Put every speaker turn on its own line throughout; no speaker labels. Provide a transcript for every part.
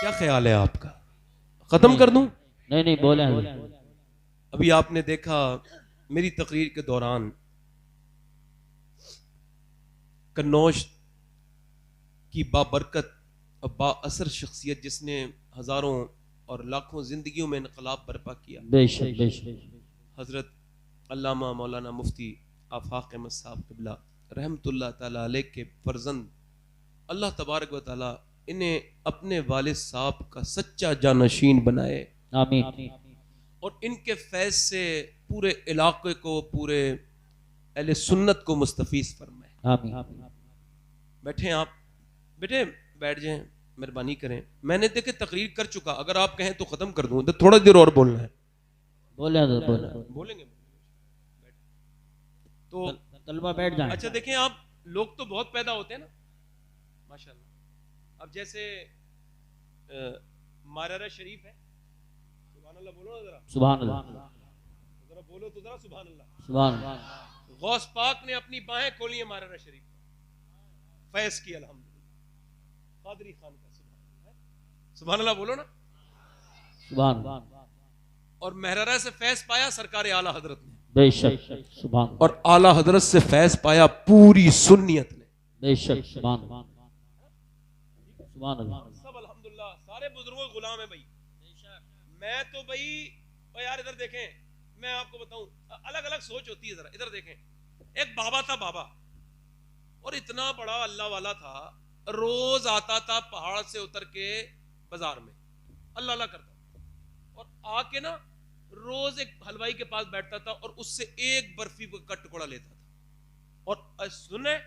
کیا خیال ہے آپ کا؟ ختم کر دوں؟
نہیں بولیں.
ابھی آپ نے دیکھا میری تقریر کے دوران کنوش کی بابرکت اور با اثر شخصیت جس نے ہزاروں اور لاکھوں زندگیوں میں انقلاب برپا کیا،
بے شک بے شک.
حضرت علامہ مولانا مفتی آفاق احمد صاحب قبلہ رحمت اللہ تعالی علیہ کے فرزند، اللہ تبارک و تعالی انہیں اپنے والد صاحب کا سچا جانشین بنائے،
آمین.
اور ان کے فیض سے پورے علاقے کو، پورے اہل سنت کو مستفیض فرمائے.
آمین.
بیٹھیں آپ، بیٹے بیٹھ جائیں، مہربانی کریں. میں نے دیکھے تقریر کر چکا، اگر آپ کہیں تو ختم کر دوں، تھوڑا دیر اور بولنا ہے. بولیں گے تو
طلبہ بیٹھ جائیں.
اچھا دیکھیں، آپ لوگ تو بہت پیدا ہوتے ہیں نا ماشاءاللہ. اب جیسے مارارہ شریف ہے، سبحان اللہ بولو نا ذرا،
سبحان اللہ.
ذرا بولو تو ذرا سبحان اللہ.
سبحان اللہ.
غوث پاک نے اپنی باہیں کھولی ہیں مارارہ شریف پر، فیض کی الحمدللہ. قادری خان کا سبحان اللہ بولو نا.
سبحان اللہ.
اور مہرارہ سے فیض پایا سرکار اعلیٰ حضرت نے،
بے شک. سبحان اللہ.
اور اعلیٰ حضرت سے فیض پایا پوری سنیت نے،
بے شک. سبحان اللہ. سبحان اللہ.
سب الحمدللہ سارے بزرگوں کے غلام ہیں بھائی. میں تو بھائی یار ادھر دیکھیں، میں آپ کو بتاؤں الگ الگ سوچ ہوتی ہے. ذرا ادھر دیکھیں، ایک بابا تھا، بابا، اور اتنا بڑا اللہ والا تھا، روز آتا تھا پہاڑ سے اتر کے بازار میں اللہ اللہ کرتا تھا، اور آ کے نا روز ایک حلوائی کے پاس بیٹھتا تھا اور اس سے ایک برفی کا ٹکڑا لیتا تھا. اور سنیں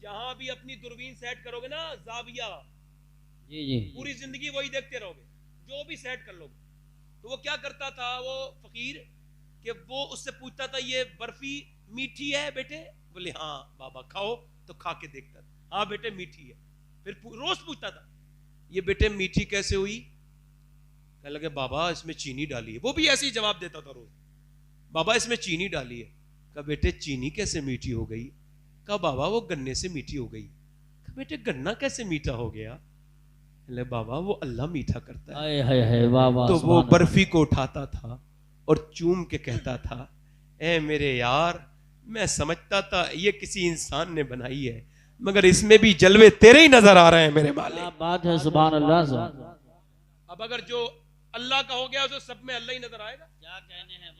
جہاں بھی اپنی دوربین سیٹ کرو گے نا، زاویہ، پوری زندگی وہی دیکھتے رہو گے، جو بھی سیٹ کر لو گے. تو وہ کیا کرتا تھا وہ فقیر، کہ وہ اس سے پوچھتا تھا یہ برفی میٹھی ہے بیٹے؟ بولے ہاں بابا. کھاؤ تو کھا کے دیکھتا تھا، ہاں بیٹے میٹھی ہے. پھر روز پوچھتا تھا یہ بیٹے میٹھی کیسے ہوئی؟ کہنے لگے بابا اس میں چینی ڈالی ہے. وہ بھی ایسے ہی جواب دیتا تھا روز، بابا اس میں چینی ڈالی ہے. کہا بیٹے چینی کیسے میٹھی ہو گئی؟ کہا بابا وہ گنے سے میٹھی ہو گئی. کہا بیٹے گنا کیسے میٹھا ہو گیا؟ لے بابا وہ اللہ میٹھا کرتا ہے. تو وہ برفی کو اٹھاتا تھا اور چوم کے کہتا تھا اے میرے یار، میں سمجھتا تھا یہ کسی انسان نے بنائی ہے، مگر اس میں بھی جلوے تیرے ہی نظر آ رہے ہیں میرے مالک.
بات ہے. سبحان اللہ.
اب اگر جو اللہ کا ہو گیا اسے سب میں اللہ ہی نظر آئے گا.
کیا کہنے ہیں.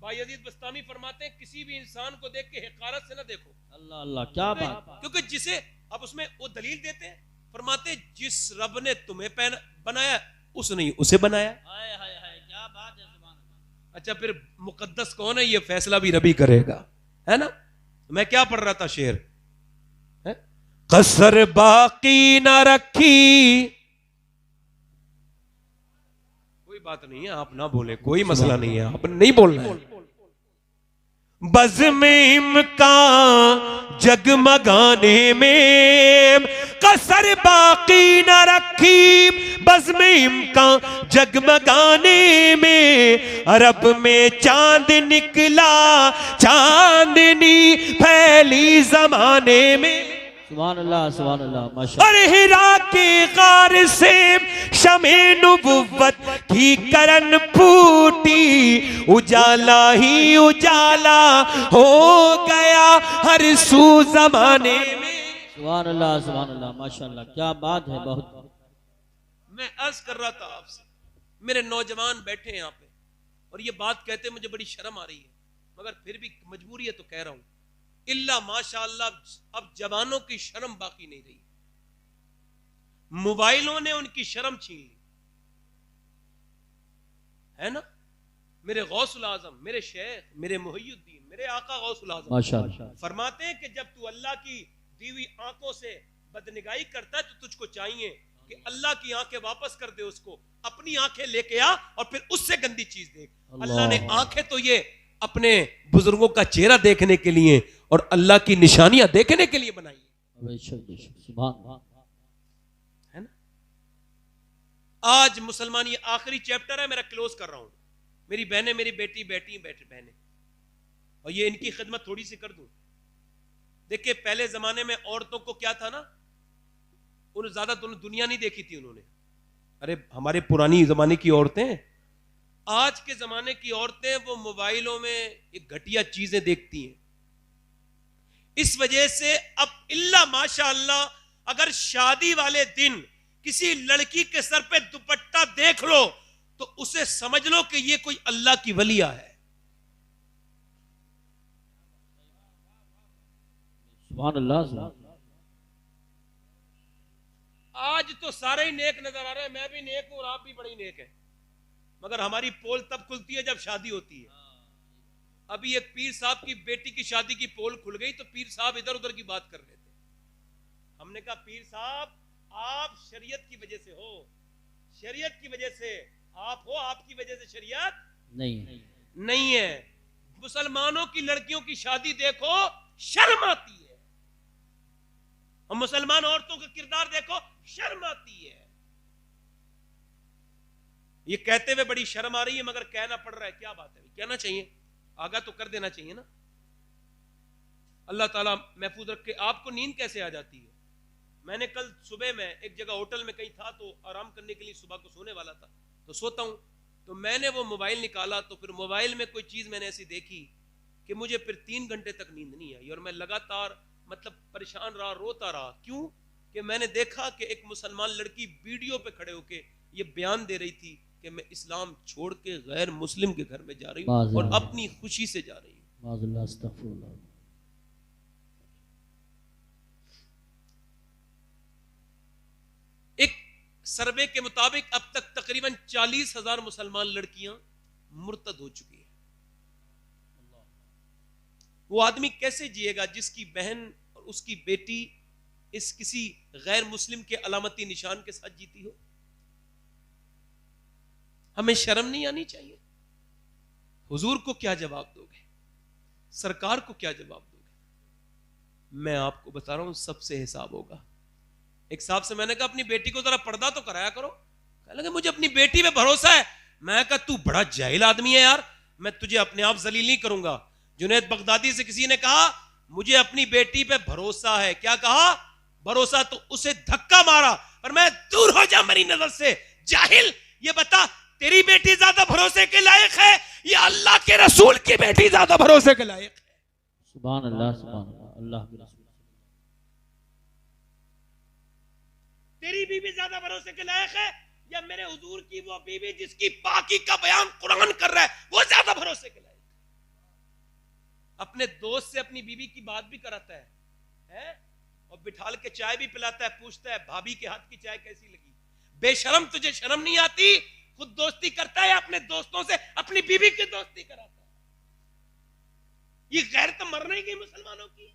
بایزید بستامی فرماتے ہیں کسی بھی انسان کو دیکھ کے حقارت سے نہ دیکھو.
اللہ اللہ. کیا بات.
کیونکہ جسے اب اس میں وہ دلیل دیتے ہیں، فرماتے جس رب نے تمہیں بنایا اس نے اسے بنایا.
کیا بات ہے. سبحان اللہ.
اچھا پھر مقدس کون ہے؟ یہ فیصلہ بھی ربی کرے گا، ہے نا. میں کیا پڑھ رہا تھا شعر، قصر باقی نہ رکھی. کوئی بات نہیں ہے، آپ نہ بولیں، کوئی مسئلہ نہیں ہے، آپ نہیں بولنا ہے. بزم امکان جگمگانے میں قصر باقی نہ رکھی، بزم امکان جگمگانے میں عرب میں چاند نکلا، چاندنی پھیلی زمانے میں.
سبحان اللہ. سبحان اللہ. ماشاءاللہ.
اور ہرا کے غار سے شمع نبوت کی کرن پھوٹی، اجالا ہی اجالا ہو گیا ہر سو زمانے میں.
سبحان اللہ. سبحان اللہ. ماشاءاللہ. کیا بات ہے. بہت.
میں عرض کر رہا تھا آپ سے، میرے نوجوان بیٹھے ہیں یہاں پہ اور یہ بات کہتے مجھے بڑی شرم آ رہی ہے، مگر پھر بھی مجبوری ہے تو کہہ رہا ہوں. اللہ ماشاءاللہ اب جوانوں کی شرم باقی نہیں رہی، موبائلوں نے ان کی شرم چھین لی، ہے نا. میرے غوث العظم، میرے شیخ، میرے محی الدین، میرے آقا غوث العظم فرماتے ہیں کہ جب تو اللہ کی دی ہوئی آنکھوں سے بدنگاہی کرتا ہے تو تجھ کو چاہیے کہ اللہ کی آنکھیں واپس کر دے اس کو، اپنی آنکھیں لے کے آ اور پھر اس سے گندی چیز دیکھ. اللہ نے آنکھیں تو یہ اپنے بزرگوں کا چہرہ دیکھنے کے لیے اور اللہ کی نشانیاں دیکھنے کے لیے بنائی ہے نا. آج مسلمان یہ آخری چیپٹر ہے، میرا کلوز کر رہا ہوں. میری بہنیں، میری بیٹی بیٹی بہنیں، اور یہ ان کی خدمت تھوڑی سی کر دوں. دیکھیں پہلے زمانے میں عورتوں کو کیا تھا نا، انہوں زیادہ دنیا نہیں دیکھی تھی انہوں نے. ارے ہمارے پرانی زمانے کی عورتیں, آج کے زمانے کی عورتیں وہ موبائلوں میں ایک گھٹیا چیزیں دیکھتی ہیں. اس وجہ سے اب اللہ ماشاء اللہ اگر شادی والے دن کسی لڑکی کے سر پہ دوپٹہ دیکھ لو تو اسے سمجھ لو کہ یہ کوئی اللہ کی ولیہ ہے.
سبحان اللہ, سبحان اللہ.
آج تو سارے ہی نیک نظر آ رہے ہیں, میں بھی نیک ہوں اور آپ بھی بڑی نیک ہیں, مگر ہماری پول تب کھلتی ہے جب شادی ہوتی ہے. ابھی ایک پیر صاحب کی بیٹی کی شادی کی پول کھل گئی تو پیر صاحب ادھر ادھر کی بات کر رہے تھے. ہم نے کہا پیر صاحب آپ شریعت کی وجہ سے ہو, شریعت کی وجہ سے آپ ہو, آپ کی وجہ سے شریعت نہیں ہے. مسلمانوں کی لڑکیوں کی شادی دیکھو شرم آتی ہے, اور مسلمان عورتوں کا کردار دیکھو شرم آتی ہے. یہ کہتے ہوئے بڑی شرم آ رہی ہے مگر کہنا پڑ رہا ہے. کیا بات ہے, کہنا چاہیے, آگاہ تو کر دینا چاہیے نا. اللہ تعالیٰ محفوظ رکھے. آپ کو نیند کیسے آ جاتی ہے؟ میں نے کل صبح میں ایک جگہ ہوٹل میں کہیں تھا تو آرام کرنے کے لیے صبح کو سونے والا تھا تو سوتا ہوں, تو میں نے وہ موبائل نکالا تو پھر موبائل میں کوئی چیز میں نے ایسی دیکھی کہ مجھے پھر 3 گھنٹے تک نیند نہیں آئی, اور میں لگاتار مطلب پریشان رہا, روتا رہا. کیوں کہ میں نے دیکھا کہ ایک مسلمان لڑکی ویڈیو پہ کھڑے ہو کے یہ بیان دے رہی تھی کہ میں اسلام چھوڑ کے غیر مسلم کے گھر میں جا رہی ہوں اور اپنی خوشی سے جا رہی ہوں. ایک سروے کے مطابق اب تک تقریباً 40,000 مسلمان لڑکیاں مرتد ہو چکی ہیں. وہ آدمی کیسے جیے گا جس کی بہن اور اس کی بیٹی اس کسی غیر مسلم کے علامتی نشان کے ساتھ جیتی ہو؟ ہمیں شرم نہیں آنی چاہیے؟ حضور کو کیا جواب دو گے؟ سرکار کو کیا جواب دو گے؟ میں آپ کو بتا رہا ہوں سب سے حساب ہوگا. ایک صاحب سے میں نے کہا اپنی بیٹی کو ذرا پردہ تو کرایا کرو. کہنے لگے مجھے اپنی بیٹی پہ بھروسہ ہے. میں کہا تو بڑا جاہل آدمی ہے یار, میں تجھے اپنے آپ ذلیل نہیں کروں گا. جنید بغدادی سے کسی نے کہا مجھے اپنی بیٹی پہ بھروسہ ہے. کیا کہا؟ بھروسہ. تو اسے دھکا مارا اور میں دور ہو جا میری نظر سے. جاہل, یہ بتا تیری بیٹی زیادہ بھروسے کے لائق ہے یا اللہ کے رسول کی بیٹی زیادہ بھروسے کے لائق ہے؟
سبحان اللہ, سبحان اللہ. اللہ کے رسول,
تیری بیوی زیادہ بھروسے کے لائق ہے یا میرے حضور کی وہ بیوی جس کی پاکی کا بیان قرآن کر رہا ہے وہ زیادہ بھروسے کے لائق ہے؟ اپنے دوست سے اپنی بیوی کی بات بھی کراتا ہے اور بٹھال کے چائے بھی پلاتا ہے, پوچھتا ہے بھابھی کے ہاتھ کی چائے کیسی لگی. بے شرم, تجھے شرم نہیں آتی؟ خود دوستی کرتا ہے اپنے دوستوں سے اپنی بیوی کی دوستی کراتا ہے. یہ غیرت مر نہیں گئی مسلمانوں کی؟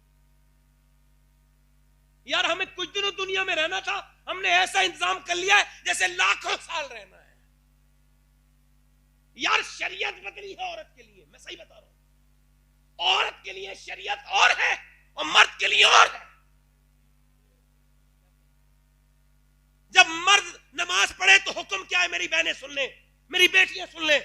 یار ہمیں کچھ دنوں دنیا میں رہنا تھا, ہم نے ایسا انتظام کر لیا ہے جیسے لاکھوں سال رہنا ہے. یار شریعت بدلی ہے عورت کے لیے, میں صحیح بتا رہا ہوں. عورت کے لیے شریعت اور ہے اور مرد کے لیے اور ہے. جب مرد نماز پڑھے تو حکم کیا ہے؟ میری بہنیں سن لیں, میری بیٹیاں سن لیں,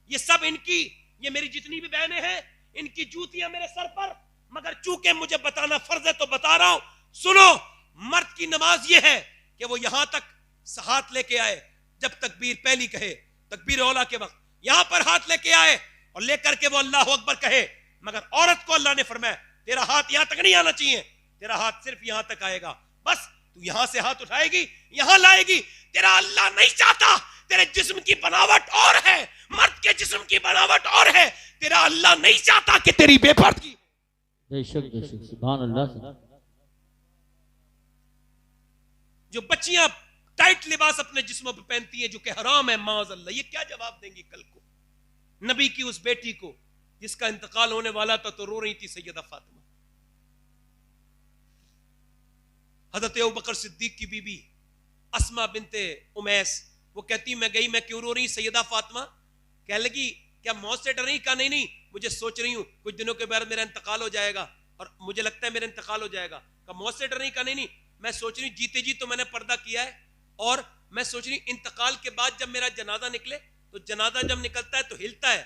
یہ سب ان کی, یہ میری جتنی بھی بہنیں ہیں ان کی جوتیاں میرے سر پر, مگر چونکہ مجھے بتانا فرض ہے تو بتا رہا ہوں. سنو, مرد کی نماز یہ ہے کہ وہ یہاں تک ہاتھ لے کے آئے جب تکبیر پہلی کہے, تکبیر اولا کے وقت یہاں پر ہاتھ لے کے آئے اور لے کر کے وہ اللہ اکبر کہے. مگر عورت کو اللہ نے فرمایا تیرا ہاتھ یہاں تک نہیں آنا چاہیے, تیرا ہاتھ صرف یہاں تک آئے گا. بس تو یہاں سے ہاتھ اٹھائے گی, یہاں لائے گی. تیرا اللہ نہیں چاہتا, تیرے جسم کی بناوٹ اور ہے, مرد کے جسم کی بناوٹ اور ہے. تیرا اللہ نہیں چاہتا کہ تیری بے پردگی.
بے شک, بے شک, سبحان اللہ.
جو بچیاں ٹائٹ لباس اپنے جسموں پہ پہنتی ہیں جو کہ حرام ہے معاذ اللہ, یہ کیا جواب دیں گی کل کو نبی کی اس بیٹی کو جس کا انتقال ہونے والا تھا تو رو رہی تھی سیدہ فاطمہ. حضرت ابوبکر صدیق کی بیوی اسماء بنت امیس, وہ کہتی میں گئی, میں کیوں رو رہی سیدہ فاطمہ؟ کہنے لگی کیا موت سے ڈر رہی؟ کہا نہیں, مجھے سوچ رہی ہوں کچھ دنوں کے بعد میرا انتقال ہو جائے گا اور مجھے لگتا ہے میرا انتقال ہو جائے گا. کہا موت سے ڈر رہی؟ کہا نہیں, میں سوچ رہی ہوں جیتے جی تو میں نے پردہ کیا ہے, اور میں سوچ رہی ہوں انتقال کے بعد جب میرا جنازہ نکلے تو جنازہ جب نکلتا ہے تو ہلتا ہے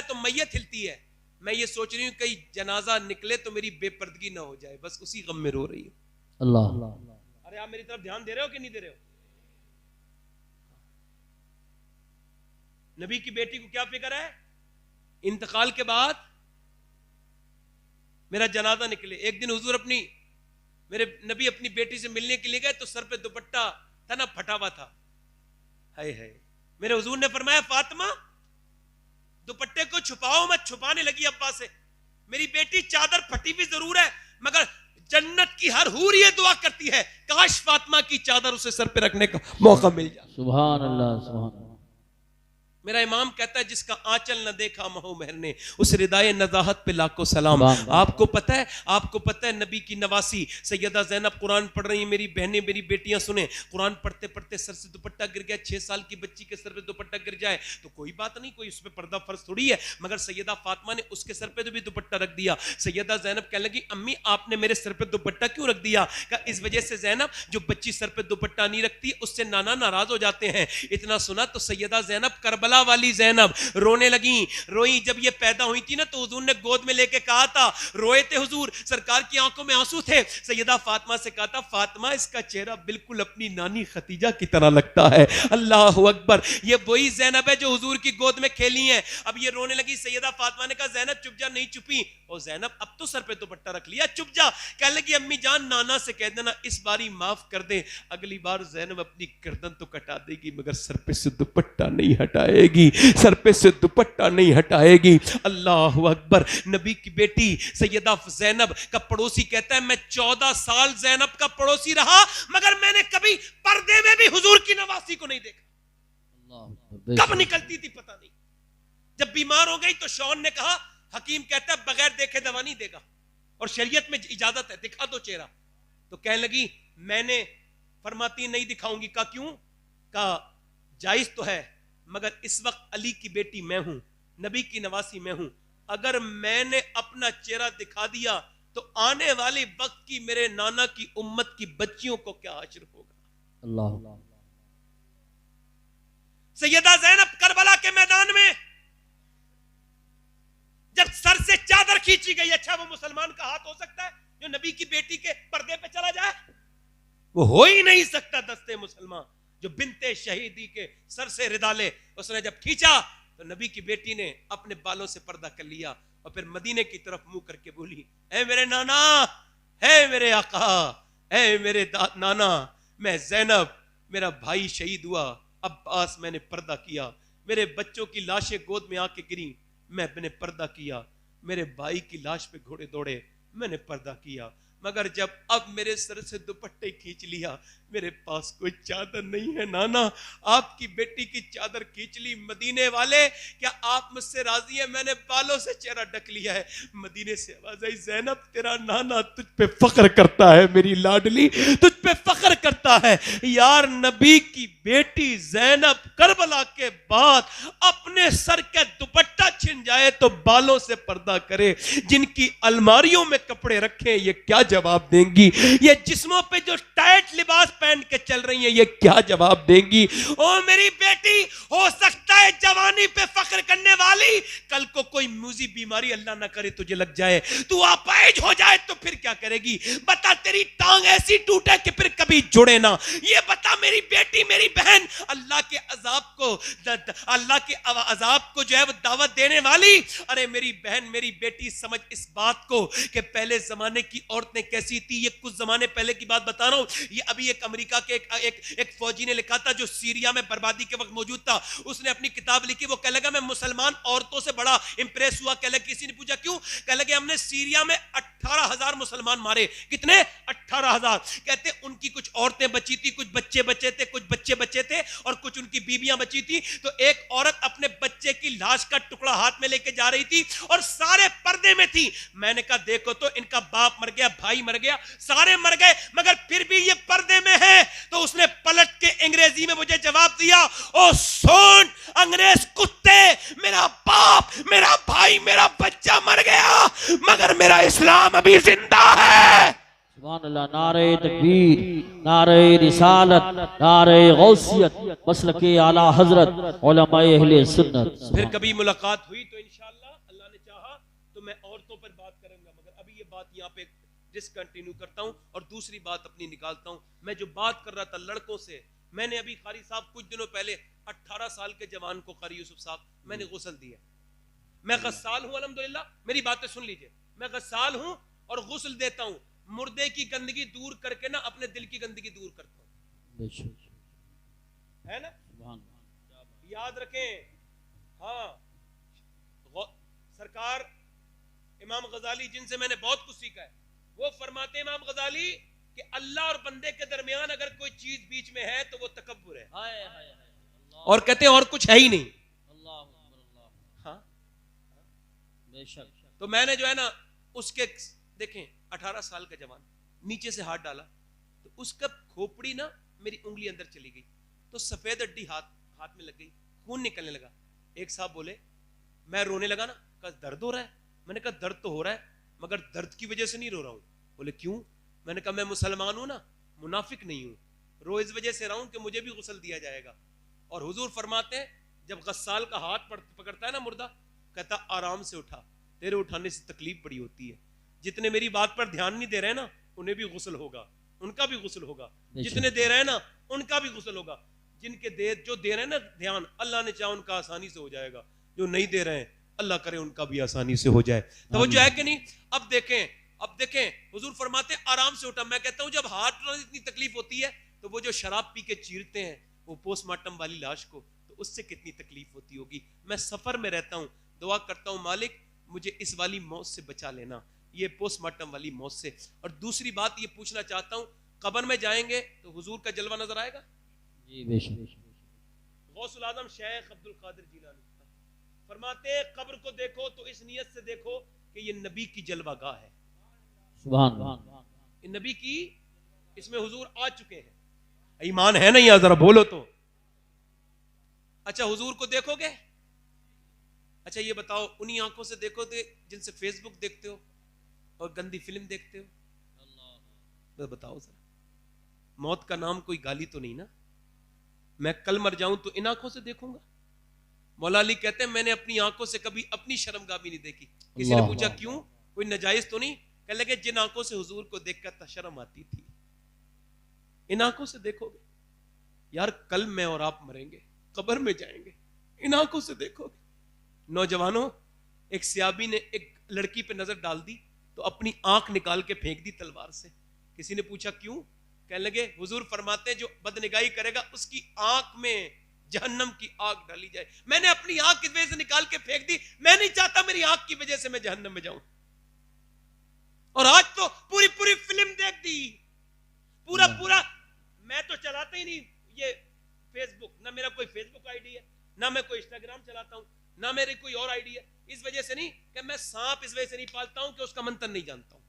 تو میت ہلتی ہے. میں یہ سوچ رہی ہوں کہیں جنازہ نکلے تو میری بے پردگی نہ ہو جائے, بس اسی غم میں رو رہی ہوں.
اللہ,
ارے آپ میری طرف دھیان دے رہے ہو کہ نہیں دے رہے ہو؟ نبی کی بیٹی کو کیا فکر ہے؟ انتقال کے بعد میرا جنازہ نکلے. ایک دن حضور میرے نبی اپنی بیٹی سے ملنے کے لیے گئے تو سر پہ دوپٹہ تھا نا پھٹا ہوا تھا. ہائے ہائے. میرے حضور نے فرمایا فاطمہ دوپٹے کو چھپاؤ مت. چھپانے لگی ابا سے. میری بیٹی چادر پھٹی بھی ضرور ہے مگر جنت کی ہر حور یہ دعا کرتی ہے کاش فاطمہ کی چادر اسے سر پہ رکھنے کا موقع مل جائے.
سبحان اللہ سبحان اللہ.
میرا امام کہتا ہے جس کا آنچل نہ دیکھا مہو مہر نے اس ردائے نزاہت پہ لاکھوں سلام. آپ کو پتہ ہے نبی کی نواسی سیدہ زینب قرآن پڑھ رہی ہیں. میری بہنیں میری بیٹیاں سنیں, قرآن پڑھتے پڑھتے سر سے دوپٹہ گر گیا. 6 سال کی بچی کے سر پہ دوپٹہ گر جائے تو کوئی بات نہیں, کوئی اس پہ پردہ فرض تھوڑی ہے, مگر سیدہ فاطمہ نے اس کے سر پہ بھی دوپٹہ رکھ دیا. سیدہ زینب کہنے لگی امی آپ نے میرے سر پہ دوپٹہ کیوں رکھ دیا؟ کہ اس وجہ سے زینب جو بچی سر پہ دوپٹہ نہیں رکھتی اس سے نانا ناراض ہو جاتے ہیں. اتنا سنا تو سیدہ زینب کربلا والی زینب رونے لگیں. روئی جب یہ پیدا ہوئی تھی نا تو حضور نے گود میں لے کے کہا تھا, روئے تھے حضور, سرکار کی آنکھوں میں آنسو تھے. سیدہ فاطمہ سے کہا تھا فاطمہ اس کا چہرہ بالکل اپنی نانی خدیجہ کی طرح لگتا ہے. اللہ اکبر. یہ وہی زینب ہے جو حضور کی گود میں کھیلی ہیں. اب یہ رونے لگی. سیدہ فاطمہ نے کہا زینب چپ جا. نہیں چپی. او زینب اب تو سر پہ دوپٹہ رکھ لیا, چپ جا. کہنے لگی امی جان نانا سے کہہ دینا اس باری معاف کر دیں, اگلی بار زینب اپنی گردن تو کٹا دے گی مگر سر پہ سے دوپٹہ نہیں ہٹائے گی, سر پہ سے دوپٹہ نہیں ہٹائے گی. اللہ اکبر. نبی کی بیٹی سیدہ زینب کا پڑوسی کہتا ہے میں 14 سال زینب کا پڑوسی رہا مگر میں نے کبھی پردے میں بھی حضور کی نواسی کو نہیں دیکھا. کب نکلتی تھی پتہ نہیں. جب بیمار ہو گئی تو شون نے کہا, حکیم کہتا ہے بغیر دیکھے دوا نہیں دے گا اور شریعت میں اجازت ہے دکھا دو چہرہ. تو کہنے لگی میں نے فرماتی نہیں دکھاؤں گی. کہا کیوں؟ کہا جائز تو ہے مگر اس وقت علی کی بیٹی میں ہوں, نبی کی نواسی میں ہوں, اگر میں نے اپنا چہرہ دکھا دیا تو آنے والے وقت کی میرے نانا کی امت کی بچیوں کو کیا حشر ہوگا.
اللہ.
سیدہ زینب کربلا کے میدان میں جب سر سے چادر کھینچی گئی, اچھا وہ مسلمان کا ہاتھ ہو سکتا ہے جو نبی کی بیٹی کے پردے پہ چلا جائے؟ وہ ہو ہی نہیں سکتا. دستے مسلمان جو بنتے شہیدی کے سر سے ردا لے, اس نے جب کھینچا تو نبی کی بیٹی نے اپنے بالوں سے پردہ کر لیا اور پھر مدینے کی طرف منہ کر کے بولی اے میرے نانا, اے میرے آقا, اے میرے نانا, میں زینب میرا بھائی شہید ہوا, عباس میں نے پردہ کیا, میرے بچوں کی لاشیں گود میں آ کے گری, میں نے پردہ کیا, میرے بھائی کی لاش پہ گھوڑے دوڑے, میں نے پردہ کیا, مگر جب اب میرے سر سے دوپٹے کھینچ لیا میرے پاس کوئی چادر نہیں ہے. نانا آپ کی بیٹی کی چادر کھینچ لی. مدینے والے کیا آپ مجھ سے راضی ہیں؟ میں نے بالوں سے چہرہ ڈھک لیا ہے. مدینے سے آواز آئی زینب تیرا نانا تجھ پہ فخر کرتا ہے, میری لاڈلی تجھ پہ فخر کرتا ہے. یار نبی کی بیٹی زینب کربلا کے بعد اپنے سر کے دوپٹہ چھن جائے تو بالوں سے پردہ کرے. جن کی الماریوں میں کپڑے رکھے یہ کیا جواب دیں گی؟ یہ جسموں پہ جو ٹائٹ لباس پہن کے چل رہی ہیں یہ کیا جواب دیں گی؟ او میری بیٹی, ہو سکتا ہے جوانی پہ فخر کرنے والی کل کو کوئی موذی بیماری اللہ نہ کرے تجھے لگ جائے, تو اپائج ہو جائے تو پھر کیا کرے گی؟ بتا تیری ٹانگ ایسی ٹوٹے کہ پھر کبھی جڑے نہ. یہ بتا میری بیٹی میری بہن, اللہ کے عذاب کو جو ہے وہ دعوت دینے والی. ارے میری بہن میری بیٹی سمجھ اس بات کو کہ پہلے زمانے کی عورتیں کیسی تھی. یہ کچھ زمانے پہلے کی بات بتا رہا ہوں. یہ ابھی ایک امریکہ کے ایک فوجی نے لکھا تھا جو سیریا میں بربادی کے وقت موجود تھا. اس نے اپنی کتاب لکھی. وہ کہنے لگا میں مسلمان عورتوں سے بڑا امپریس ہوا. کہنے لگا, کسی نے پوچھا کیوں؟ کہنے لگے ہم نے سیریا میں 18,000 مسلمان مارے. کتنے؟ 18,000. کہتے ان کی کچھ عورتیں بچی تھی, کچھ بچے بچے تھے, کچھ بچے بچے تھے اور کچھ ان کی بیویاں بچی تھی. تو ایک عورت اپنے بچے کی لاش کا ٹکڑا ہاتھ میں لے کے جا رہی تھی اور سارے پردے میں تھی. میں نے کہا دیکھو تو ان کا باپ مر گیا, بھائی مر گیا, سارے مر گئے, مگر پھر بھی یہ پردے میں ہے. تو اس نے پلٹ کے انگریزی میں مجھے جواب دیا, او سون انگریز کتے, میرا باپ میرا بھائی میرا بچہ مر گیا مگر میرا اسلام ابھی زندہ ہے.
سبحان اللہ. نعرہ تکبیر, نعرہ رسالت, نعرہ غوثیت, مسلک اعلی حضرت علماء اہل سنت.
پھر کبھی ملاقات ہوئی تو انشاءاللہ اللہ نے چاہا تو میں عورتوں پر بات کروں گا, مگر ابھی یہ بات یہاں پہ ڈسکنٹینیو کرتا ہوں اور دوسری بات اپنی نکالتا ہوں. میں جو بات کر رہا تھا لڑکوں سے, میں نے ابھی قاری صاحب کچھ دنوں پہلے 18 سال کے جوان کو, قاری یوسف صاحب, میں نے غسل دیا. میں غسال ہوں الحمدللہ, میری باتیں سن لیجئے, میں غسال ہوں اور غسل دیتا ہوں. مردے کی گندگی دور کر کے نا اپنے دل کی گندگی دور کرتا ہوں, ہے نا؟ یاد رکھیں. ہاں, سرکار امام غزالی جن سے میں نے بہت کچھ سیکھا ہے, وہ فرماتے ہیں امام غزالی کہ اللہ اور بندے کے درمیان اگر کوئی چیز بیچ میں ہے تو وہ تکبر ہے, اور کہتے ہیں اور کچھ ہے ہی نہیں. ہاں تو میں نے جو ہے نا اس کے دیکھیں 18 سال کا جوان نیچے سے ہاتھ ڈالا تو اس کا کھوپڑی نا میری انگلی اندر چلی گئی تو سفید ہڈی ہاتھ میں لگ گئی, خون نکلنے لگا. ایک صاحب بولے, میں رونے لگا نا, کہا درد ہو رہا ہے. میں نے کہا درد تو ہو رہا ہے مگر درد کی وجہ سے نہیں رو رہا ہوں. بولے کیوں؟ میں نے کہا میں مسلمان ہوں نا, منافق نہیں ہوں, رو اس وجہ سے رہا ہوں کہ مجھے بھی غسل دیا جائے گا. اور حضور فرماتے ہیں جب غسال کا ہاتھ پکڑتا ہے نا مردہ, کہتا آرام سے اٹھا, تیرے اٹھانے سے تکلیف بڑی ہوتی ہے. جتنے میری بات پر دھیان نہیں دے رہے نا انہیں بھی غسل ہوگا, ان کا بھی غسل ہوگا. جتنے دے رہے ہیں نا ان کا بھی غسل ہوگا. جن کے جو دے رہے ہیں نا دھیان, اللہ نے چاہا ان کا آسانی سے ہو جائے گا. جو نہیں دے رہے ہیں اللہ کرے ان کا بھی آسانی سے ہو جائے. توجہ ہے کہ نہیں؟ اب دیکھیں حضور فرماتے آرام سے اٹھا. میں کہتا ہوں جب ہاتھ میں اتنی تکلیف ہوتی ہے تو وہ جو شراب پی کے چیرتے ہیں وہ پوسٹ مارٹم والی لاش کو, تو اس سے کتنی تکلیف ہوتی ہوگی. میں سفر میں رہتا ہوں, دعا کرتا ہوں مالک مجھے اس والی موت سے بچا لینا, یہ پوسٹ مارٹم والی موت سے. اور دوسری بات یہ پوچھنا چاہتا ہوں, قبر میں جائیں گے تو حضور کا جلوہ نظر آئے گا؟ جی بے شک. غوث العظم شیخ عبد القادر جیلانی فرماتے ہیں قبر کو دیکھو تو اس نیت سے دیکھو کہ یہ نبی کی جلوہ گاہ ہے. سبحان اللہ, یہ نبی کی, اس میں حضور آ چکے ہیں. ایمان ہے نہیں, ذرا بولو تو. اچھا حضور کو دیکھو گے؟ اچھا یہ بتاؤ انہی آنکھوں سے دیکھو گے جن سے فیس بک دیکھتے ہو اور گندی فلم دیکھتے ہو؟ بتاؤ ذرا, موت کا نام کوئی گالی تو نہیں نا؟ میں کل مر جاؤں تو ان آنکھوں سے دیکھوں گا؟ مولا علی کہتے ہیں میں نے اپنی آنکھوں سے کبھی اپنی شرمگاہ بھی نہیں دیکھی. کسی نے پوچھا کیوں, کوئی نجائز تو نہیں؟ کہنے لگے جن آنکھوں سے حضور کو دیکھ کر شرم آتی تھی ان آنکھوں سے دیکھو گے. یار کل میں اور آپ مریں گے, قبر میں جائیں گے, ان آنکھوں سے دیکھو گے. نوجوانوں, ایک سیابی نے ایک لڑکی پہ نظر ڈال دی تو اپنی آنکھ نکال کے پھینک دی تلوار سے. کسی نے پوچھا کیوں؟ کہنے لگے حضور فرماتے ہیں جو بدنگاہی کرے گا اس کی آنکھ میں جہنم کی آگ ڈالی جائے. میں نے اپنی آنکھ کی وجہ سے نکال کے پھینک دی, میں نہیں چاہتا میری آنکھ کی وجہ سے میں جہنم میں جاؤں. اور آج تو پوری فلم دیکھ دی, پورا میں تو چلاتا ہی نہیں یہ فیس بک, نہ میرا کوئی فیس بک آئی ڈی ہے, نہ میں کوئی انسٹاگرام چلاتا ہوں, نہ میری کوئی اور آئی ڈی ہے. اس وجہ سے نہیں کہ میں سانپ اس وجہ سے نہیں پالتا ہوں کہ اس کا منتر نہیں جانتا ہوں,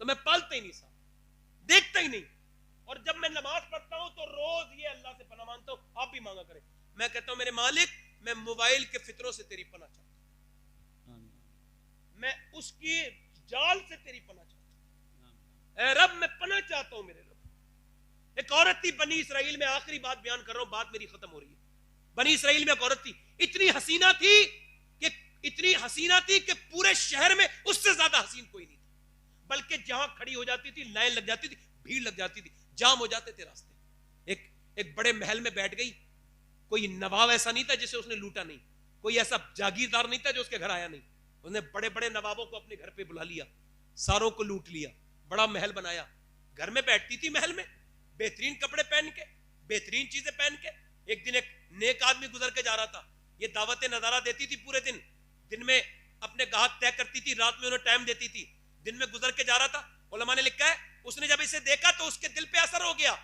تو میں پالتا ہی نہیں سانپ, دیکھتا ہی نہیں. اور جب میں نماز پڑھتا ہوں تو روز یہ اللہ سے پناہ مانگتا ہوں, آپ بھی مانگا کریں. میں کہتا ہوں میرے مالک میں موبائل کے فطروں سے تیری پناہ چاہتا ہوں, میں اس کی جال سے تیری پناہ چاہتا ہوں. اے رب میں پناہ چاہتا ہوں میرے رب. ایک عورت تھی بنی اسرائیل میں, آخری بات بیان کر رہا ہوں, بات میری ختم ہو رہی ہے. بنی اسرائیل میں ایک عورت تھی, اتنی حسینہ تھی کہ پورے شہر میں اس سے زیادہ حسین کوئی نہیں تھا. بلکہ جہاں کھڑی ہو جاتی تھی لائن لگ جاتی تھی, بھیڑ لگ جاتی تھی, جام ہو جاتے تھے راستے. ایک بڑے محل میں بیٹھ گئی, کوئی نواب ایسا نہیں تھا جسے اس نے لوٹا نہیں, کوئی ایسا جاگیردار نہیں تھا جو اس کے گھر آیا نہیں. اس نے بڑے بڑے نوابوں کو اپنے گھر پہ بلا لیا, ساروں کو لوٹ لیا, بڑا محل بنایا. گھر میں بیٹھتی تھی محل میں, بہترین کپڑے پہن کے, بہترین چیزیں پہن کے. ایک دن ایک نیک آدمی گزر کے جا رہا تھا, یہ دعوت نظارہ دیتی تھی پورے دن میں اپنے گاہک طے کرتی تھی, رات میں انہیں ٹائم دیتی تھی. دن میں گزر کے جا رہا تھا, علماء نے لکھا ہے اس نے جب اسے دیکھا تو اس کے دل پہ اثر ہو گیا.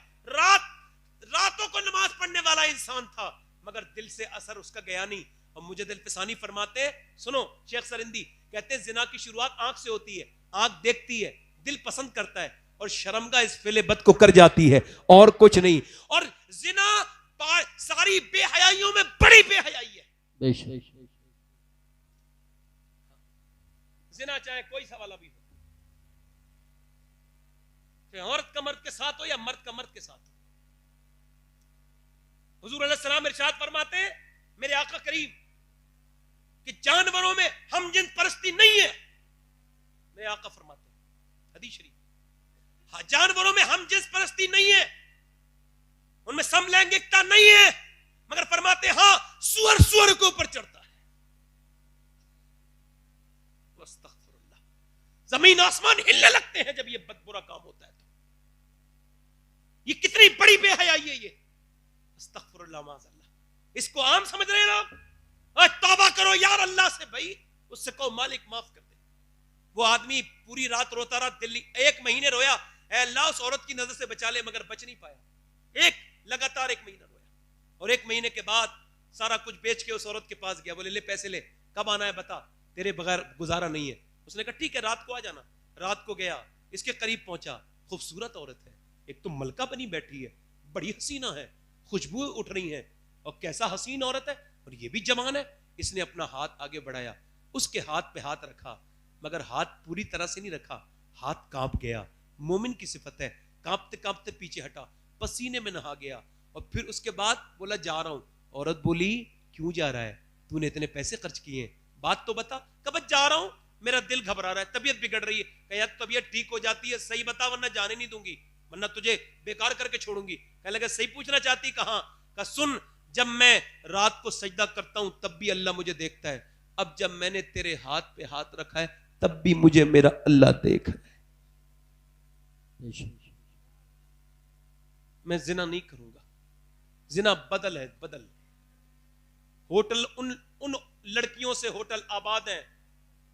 راتوں کو نماز پڑھنے والا انسان تھا مگر دل سے اثر اس کا گیا نہیں. اور مجھے دل پسانی فرماتے ہیں, سنو شیخ سرندی کہتے ہیں زنا کی شروعات آنکھ سے ہوتی ہے, آنکھ دیکھتی ہے, دل پسند کرتا ہے, اور شرمگاہ اس فعل بد کو کر جاتی ہے, اور کچھ نہیں. اور زنا ساری بے حیائیوں میں بڑی بے حیائی ہے. زنا چاہے کوئی سا والا بھی ہو, چاہے عورت کا مرد کے ساتھ ہو یا مرد کا مرد کے ساتھ ہو. حضور علیہ السلام ارشاد فرماتے ہیں میرے آقا کریم کہ جانوروں میں ہم جنس پرستی نہیں ہے. میرے آقا فرماتے ہیں حدیث شریف, جانوروں میں ہم جنس پرستی نہیں ہے، ان میں سم لینگکتا نہیں ہے، مگر فرماتے ہاں سور سور کے اوپر چڑھتا ہے. استغفر اللہ. زمین آسمان ہلنے لگتے ہیں جب یہ برا کام ہوتا ہے. تو یہ کتنی بڑی بے حیائی ہے یہ. استغفر اللہ معاذ اللہ. اس کو عام سمجھ رہے ہیں آپ؟ توبہ کرو یار اللہ سے. بھائی اس سے کہو مالک معاف کر دے. وہ آدمی پوری رات روتا رہا، دلی 1 مہینے رویا، اے اللہ اس عورت کی نظر سے بچا لے، مگر بچ نہیں پایا. لگاتار 1 مہینہ رویا، اور 1 مہینے کے بعد سارا کچھ بیچ کے اس عورت کے پاس گیا. بولے لے پیسے لے، کب آنا ہے بتا، تیرے بغیر گزارا نہیں ہے. اس نے کہا ٹھیک ہے رات کو آ جانا. رات کو گیا، اس کے قریب پہنچا. خوبصورت عورت ہے، ایک تو ملکہ بنی بیٹھی ہے، بڑی حسینہ ہے، خوشبو اٹھ رہی ہے، اور کیسا حسین عورت ہے، اور یہ بھی جوان ہے. اس نے اپنا ہاتھ آگے بڑھایا، اس کے ہاتھ پہ ہاتھ رکھا، مگر ہاتھ پوری طرح سے نہیں رکھا، ہاتھ کانپ گیا. مومن کی صفت ہے، کانپتے کانپتے پیچھے ہٹا، پسینے میں نہا گیا، اور پھر اس کے بعد بولا جا رہا ہوں. عورت بولی کیوں جا رہا ہے، تو نے اتنے پیسے خرچ کیے ہیں، بات تو بتا. کب جا رہا ہوں، میرا دل گھبرا رہا ہے، طبیعت بگڑ رہی ہے. کہ یار طبیعت ٹھیک ہو جاتی ہے صحیح بتا، ورنہ جانے نہیں دوں گی، ورنہ تجھے بیکار کر کے چھوڑوں گی. کہنے لگا صحیح پوچھنا چاہتی کہاں؟ کہ سن، جب میں رات کو سجدہ کرتا ہوں تب بھی اللہ مجھے دیکھتا ہے، اب جب میں نے تیرے ہاتھ پہ ہاتھ رکھا ہے تب بھی مجھے میرا اللہ دیکھ رہا ہے. میں زنا نہیں کروں گا. زنا بدل ہے، بدل. ہوٹل ان لڑکیوں سے ہوٹل آباد ہیں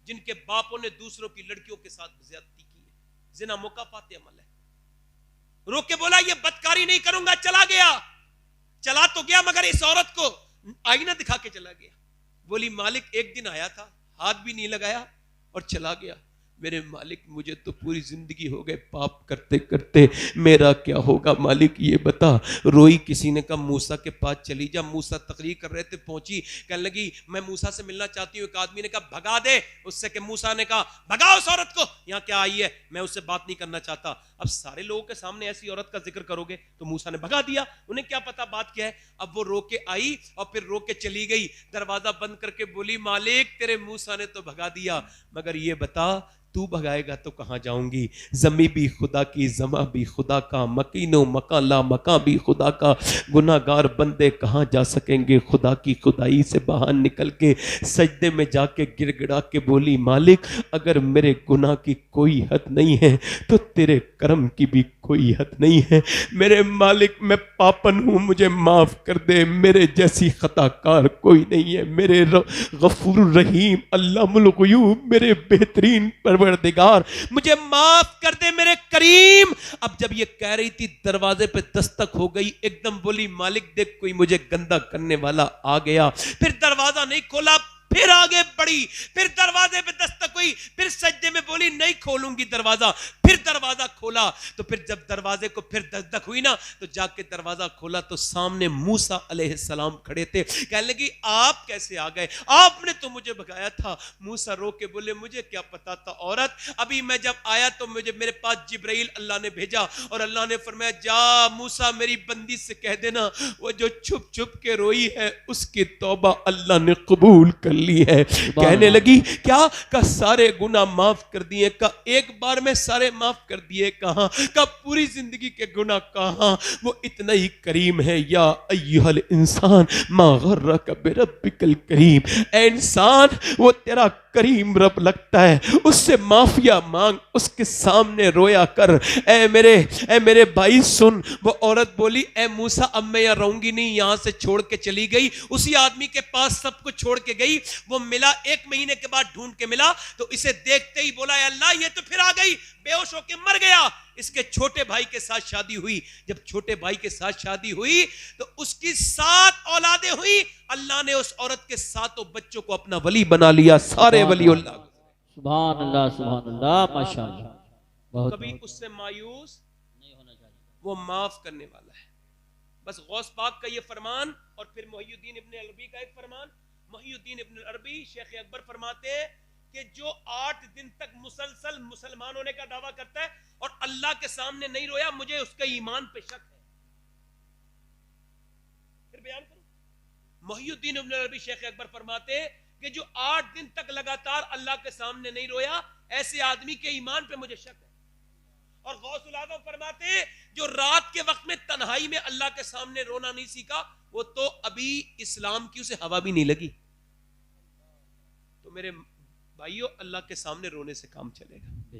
جن کے باپوں نے دوسروں کی لڑکیوں کے ساتھ زیادتی کی ہے. زنا مکافات عمل ہے. رو کے بولا یہ بدکاری نہیں کروں گا، چلا گیا. چلا تو گیا مگر اس عورت کو آئینہ دکھا کے چلا گیا. بولی مالک ایک دن آیا تھا، ہاتھ بھی نہیں لگایا اور چلا گیا. میرے مالک مجھے تو پوری زندگی ہو گئے پاپ کرتے کرتے، میرا کیا ہوگا مالک یہ بتا. روئی. کسی نے کہا موسیٰ کے پاس چلی جا. موسیٰ تقریر کر رہے تھے، پہنچی، کہنے لگی میں موسیٰ سے ملنا چاہتی ہوں. ایک آدمی نے کہا بھگا دے اس سے، کہ موسیٰ نے کہا بھگا اس عورت کو، یہاں کیا آئی ہے، میں اس سے بات نہیں کرنا چاہتا. اب سارے لوگوں کے سامنے ایسی عورت کا ذکر کرو گے تو موسیٰ نے بھگا دیا. انہیں کیا پتا بات کیا ہے. اب وہ رو کے آئی اور پھر رو کے چلی گئی. دروازہ بند کر کے بولی مالک تیرے موسیٰ نے تو بھگا دیا، مگر یہ بتا تو بھگائے گا تو کہاں جاؤں گی. زمیں بھی خدا کی، زماں بھی خدا کا، مکین و مکان لا مکان بھی خدا کا. گناہ گار بندے کہاں جا سکیں گے خدا کی خدائی سے باہر نکل کے. سجدے میں جا کے گر گڑا کے بولی مالک اگر میرے گناہ کی کوئی حد نہیں ہے تو تیرے کرم کی بھی کوئی حد نہیں ہے. میرے مالک میں پاپن ہوں، مجھے معاف کر دے، میرے جیسی خطا کار کوئی نہیں ہے. میرے غفور الرحیم علام الغیوب، میرے بہترین پروردگار مجھے معاف کر دے میرے کریم. اب جب یہ کہہ رہی تھی دروازے پہ دستک ہو گئی. ایک دم بولی مالک دیکھ کوئی مجھے گندا کرنے والا آ گیا. پھر دروازہ نہیں کھولا، پھر آگے بڑھی، پھر دروازے پہ دستک ہوئی، پھر سجدے میں بولی نہیں کھولوں گی دروازہ. پھر دروازہ کھولا تو پھر جب دروازے کو پھر دستک ہوئی نا تو جا کے دروازہ کھولا تو سامنے موسیٰ علیہ السلام کھڑے تھے. کہنے لگی آپ کیسے آ گئے، آپ نے تو مجھے بھگایا تھا. موسیٰ رو کے بولے مجھے کیا پتا تھا عورت، ابھی میں جب آیا تو مجھے میرے پاس جبرائیل اللہ نے بھیجا اور اللہ نے فرمایا جا موسیٰ میری بندی سے کہہ دینا وہ جو چھپ چھپ کے روئی ہے اس کی توبہ اللہ نے قبول کر لی ہے. کہنے لگی کیا؟ کہ سارے گناہ معاف کر دیے. کہ ایک بار میں سارے معاف کر دیے کہاں، کہ پوری زندگی کے گناہ کہاں. وہ اتنا ہی کریم ہے. یا ایھا الانسان ما غرک بربک الکریم، اے انسان وہ تیرا کریم رب لگتا ہے، اس سے معافیا مانگ، اس کے سامنے رویا کر. اے میرے بھائی سن. وہ عورت بولی اے موسیٰ اب میں یہاں رہوں گی نہیں، یہاں سے چھوڑ کے چلی گئی. اسی آدمی کے پاس سب کچھ چھوڑ کے گئی. وہ ملا 1 مہینے کے بعد ڈھونڈ کے ملا تو اسے دیکھتے ہی بولا اے اللہ یہ تو پھر آ گئی. بے ہوش ہو کے مر گیا. اس کے چھوٹے بھائی کے ساتھ شادی ہوئی. جب چھوٹے بھائی کے ساتھ شادی ہوئی تو اس کی 7 اولادیں ہوئی. اللہ نے اس عورت کے 7 بچوں کو اپنا ولی بنا لیا. سارے ولی اللہ.
سبحان اللہ سبحان اللہ ماشاءاللہ.
کبھی اس سے مایوس نہیں ہونا چاہیے، وہ معاف کرنے والا ہے. بس غوث پاک کا یہ فرمان اور پھر محی الدین ابن عربی کا ایک فرمان. محی الدین ابن عربی شیخ اکبر فرماتے ہیں کہ جو 8 دن تک مسلسل مسلمان ہونے کا دعویٰ کرتا ہے اور اللہ کے سامنے نہیں رویا مجھے اس کا ایمان پہ شک ہے. پھر بیان کروں. محی الدین ابن عربی شیخ اکبر فرماتے ہیں کہ جو 8 دن تک لگاتار اللہ کے سامنے نہیں رویا ایسے آدمی کے ایمان پہ مجھے شک ہے. اور غوث العظم فرماتے ہیں جو رات کے وقت میں تنہائی میں اللہ کے سامنے رونا نہیں سیکھا وہ تو ابھی اسلام کی اسے ہوا بھی نہیں لگی. تو میرے بھائیو اللہ کے سامنے رونے سے کام چلے گا.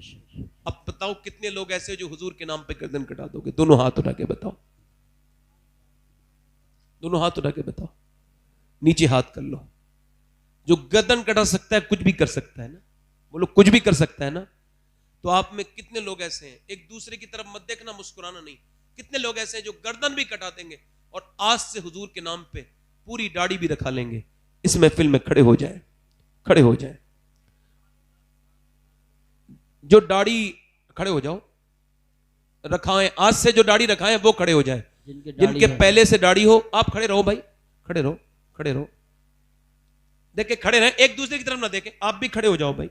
اب بتاؤ کتنے لوگ ایسے جو حضور کے نام پہ گردن کٹا دو گے؟ دونوں ہاتھ اٹھا کے بتاؤ, دونوں ہاتھ اٹھا کے بتاؤ, نیچے ہاتھ کر لو. جو گردن کٹا سکتا ہے کچھ بھی کر سکتا ہے نا, وہ لوگ کچھ بھی کر سکتا ہے نا. تو آپ میں کتنے لوگ ایسے ہیں, ایک دوسرے کی طرف مت دیکھنا, مسکرانا نہیں, کتنے لوگ ایسے ہیں جو گردن بھی کٹا دیں گے اور آج سے حضور کے نام پہ پوری داڑھی بھی رکھا لیں گے, اس محفل میں کھڑے ہو جائیں, کھڑے ہو جائیں. جو داڑھی, کھڑے ہو جاؤ, رکھائیں, آج سے جو داڑھی رکھائیں وہ کھڑے ہو جائیں. جن کے پہلے سے داڑھی ہو آپ کھڑے رہو بھائی, کھڑے رہو, کھڑے رہو. دیکھیں کھڑے رہیں, ایک دوسرے کی طرف نہ دیکھیں, آپ بھی کھڑے ہو جاؤ بھائی.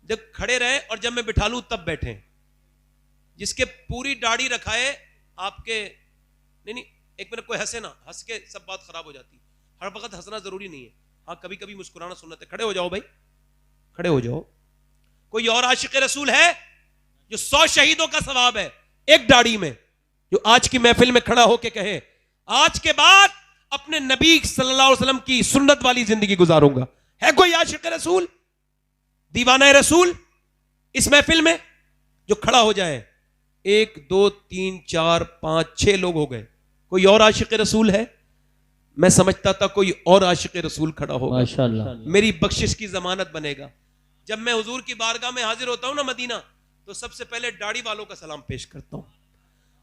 جب کھڑے رہیں اور جب میں بٹھا لوں تب بیٹھیں. جس کے پوری داڑھی رکھائے آپ کے, نہیں ایک منٹ, کوئی ہنسے نا, ہنس کے سب بات خراب ہو جاتی. ہر وقت ہنسنا ضروری نہیں ہے, ہاں کبھی کبھی مسکرانا سنت ہے. کھڑے ہو جاؤ بھائی, کھڑے ہو جاؤ. کوئی اور عاشق رسول ہے جو 100 شہیدوں کا ثواب ہے ایک داڑھی میں, جو آج کی محفل میں کھڑا ہو کے کہے آج کے بعد اپنے نبی صلی اللہ علیہ وسلم کی سنت والی زندگی گزاروں گا؟ ہے کوئی عاشق رسول, دیوانہ رسول اس محفل میں جو کھڑا ہو جائے؟ 1 2 3 4 5 6 لوگ ہو گئے. کوئی اور عاشق رسول ہے؟ میں سمجھتا تھا کوئی اور عاشق رسول کھڑا ہوگا,
ماشاءاللہ
میری بخشش کی ضمانت بنے گا. جب میں حضور کی بارگاہ میں حاضر ہوتا ہوں نا مدینہ, تو سب سے پہلے داڑھی والوں کا سلام پیش کرتا ہوں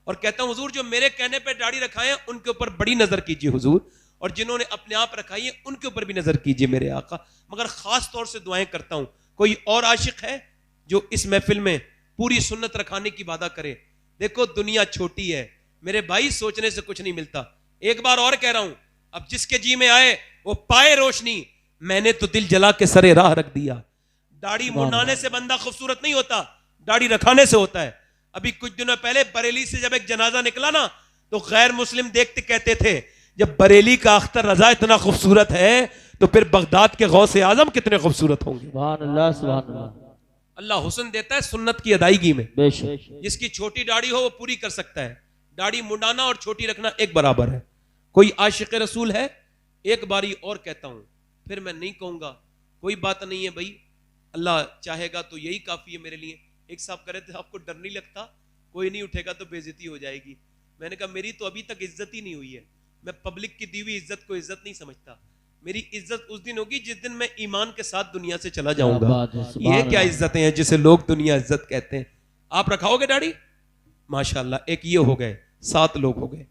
اور کہتا ہوں حضور جو میرے کہنے پہ داڑھی رکھائے ہیں ان کے اوپر بڑی نظر کیجئے حضور, اور جنہوں نے اپنے آپ رکھائی ہے ان کے اوپر بھی نظر کیجئے میرے آقا. مگر خاص طور سے دعائیں کرتا ہوں. کوئی اور عاشق ہے جو اس محفل میں پوری سنت رکھانے کی وعدہ کرے؟ دیکھو دنیا چھوٹی ہے میرے بھائی, سوچنے سے کچھ نہیں ملتا. ایک بار اور کہہ رہا ہوں, اب جس کے جی میں آئے وہ پائے روشنی, میں نے تو دل جلا کے سرے راہ رکھ دیا. داڑھی منڈانے سے بندہ خوبصورت نہیں ہوتا, داڑھی رکھانے سے ہوتا ہے. ابھی کچھ دنوں پہلے بریلی سے جب ایک جنازہ نکلا نا, تو غیر مسلم دیکھتے کہتے تھے جب بریلی کا اختر رضا اتنا خوبصورت ہے تو پھر بغداد کے غوث اعظم کتنے خوبصورت ہوں گے.
سبحان اللہ, سبحان اللہ.
اللہ حسن دیتا ہے سنت کی ادائیگی میں.
بے شک
جس کی چھوٹی داڑھی ہو وہ پوری کر سکتا ہے. داڑھی منڈانا اور چھوٹی رکھنا ایک برابر ہے. کوئی عاشق رسول ہے؟ ایک باری اور کہتا ہوں, پھر میں نہیں کہوں گا, کوئی بات نہیں ہے بھائی, اللہ چاہے گا تو یہی کافی ہے میرے لیے. ایک صاحب کہہ رہے تھے آپ کو ڈر نہیں لگتا کوئی نہیں اٹھے گا تو بے عزتی ہو جائے گی؟ میں نے کہا میری تو ابھی تک عزت ہی نہیں ہوئی ہے, میں پبلک کی دی ہوئی عزت کو عزت نہیں سمجھتا. میری عزت اس دن ہوگی جس دن میں ایمان کے ساتھ دنیا سے چلا جاؤں گا. یہ کیا عزتیں ہیں جسے لوگ دنیا عزت کہتے ہیں؟ آپ رکھاؤ گے داڑھی؟ ماشاءاللہ. ایک یہ ہو گئے, 7 لوگ ہو گئے,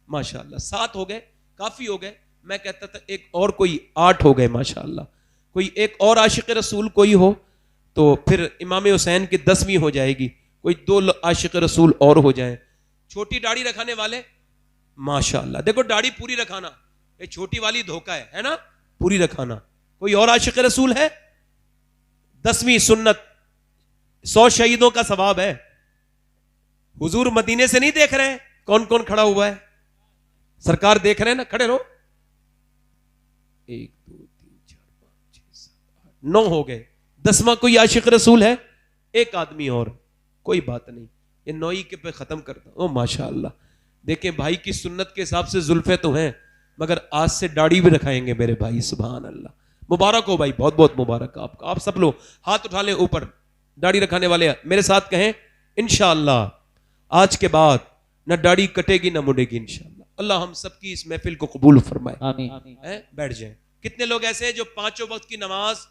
ماشاءاللہ 7 ہو گئے, کافی ہو گئے. میں کہتا تھا ایک اور کوئی 8 ہو گئے ماشاءاللہ. کوئی ایک اور عاشق رسول کوئی ہو تو پھر امام حسین کی 10ویں ہو جائے گی. کوئی 2 عاشق رسول اور ہو جائیں. چھوٹی داڑھی رکھانے والے ماشاءاللہ, دیکھو داڑھی پوری رکھانا, یہ چھوٹی والی دھوکہ ہے نا, پوری رکھانا. کوئی اور عاشق رسول ہے؟ 10ویں سنت 100 شہیدوں کا ثواب ہے. حضور مدینے سے نہیں دیکھ رہے ہیں کون کون کھڑا ہوا ہے؟ سرکار دیکھ رہے ہیں نا, کھڑے رہو. 1 2 3 4 5 6 7 8 9 ہو گئے. 10واں کوئی عاشق رسول ہے؟ ایک آدمی اور, کوئی بات نہیں, یہ 9 کے پہ ختم کرتا. او ماشاءاللہ. دیکھیں بھائی کی سنت کے حساب سے زلفے تو ہیں, مگر آج سے داڑھی بھی رکھائیں گے میرے بھائی. سبحان اللہ. مبارک ہو بھائی, بہت بہت مبارک آپ کا. آپ سب لوگ ہاتھ اٹھا لیں اوپر, داڑھی رکھانے والے میرے ساتھ کہیں انشاءاللہ آج کے بعد نہ داڑھی کٹے گی نہ مڑے گی انشاءاللہ. اللہ ہم سب کی اس محفل کو قبول فرمائے.
آمین.
بیٹھ جائیں. کتنے لوگ ایسے ہیں جو 5 وقت کی نماز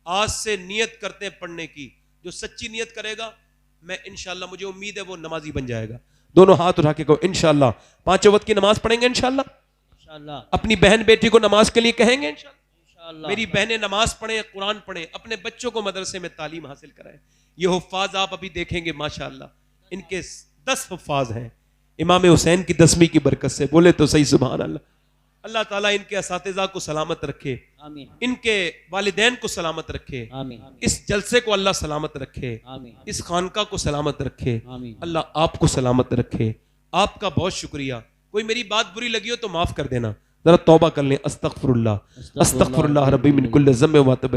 آج سے نیت کرتے ہیں پڑھنے کی؟ جو سچی نیت کرے گا میں انشاءاللہ, مجھے امید ہے وہ نمازی بن جائے گا. دونوں ہاتھ اٹھا کے کہو انشاءاللہ 5 وقت کی نماز پڑھیں گے انشاءاللہ. اپنی بہن بیٹی کو نماز کے لیے کہیں گے انشاءاللہ. میری بہنیں نماز پڑھیں, قرآن پڑھیں, اپنے بچوں کو مدرسے میں تعلیم حاصل کرائیں. یہ حفاظ آپ ابھی دیکھیں گے ماشاءاللہ, ان کے 10 حفاظ ہیں امام حسین کی 10ویں کی برکت سے. بولے تو صحیح سبحان اللہ. اللہ تعالیٰ ان کے اساتذہ کو سلامت رکھے,
آمین.
ان کے والدین کو سلامت رکھے,
آمین.
اس جلسے کو اللہ سلامت رکھے,
آمین.
اس خانقاہ کو سلامت رکھے,
آمین.
اللہ آپ کو سلامت رکھے. آپ کا بہت شکریہ. کوئی میری بات بری لگی ہو تو معاف کر دینا, ذرا توبہ کر لیں. استغفر اللہ ربی من کل ذنب و تب.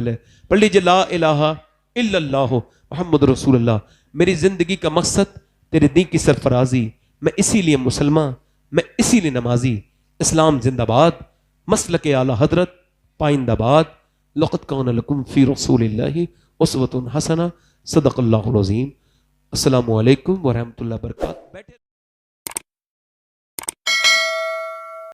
پڑھ لیجیے لا الہ الا اللہ محمد رسول اللہ. میری زندگی کا مقصد تیرے دین کی سرفرازی، میں اسی لیے مسلمان، میں اسی لیے نمازی۔ اسلام زندہ باد، مسلک اعلیٰ حضرت پائندہ باد۔ لقد کان لکم فی رسول اللہ اسوۃ حسنہ، صدق اللہ العظیم۔ السلام علیکم ورحمۃ اللہ وبرکاتہ۔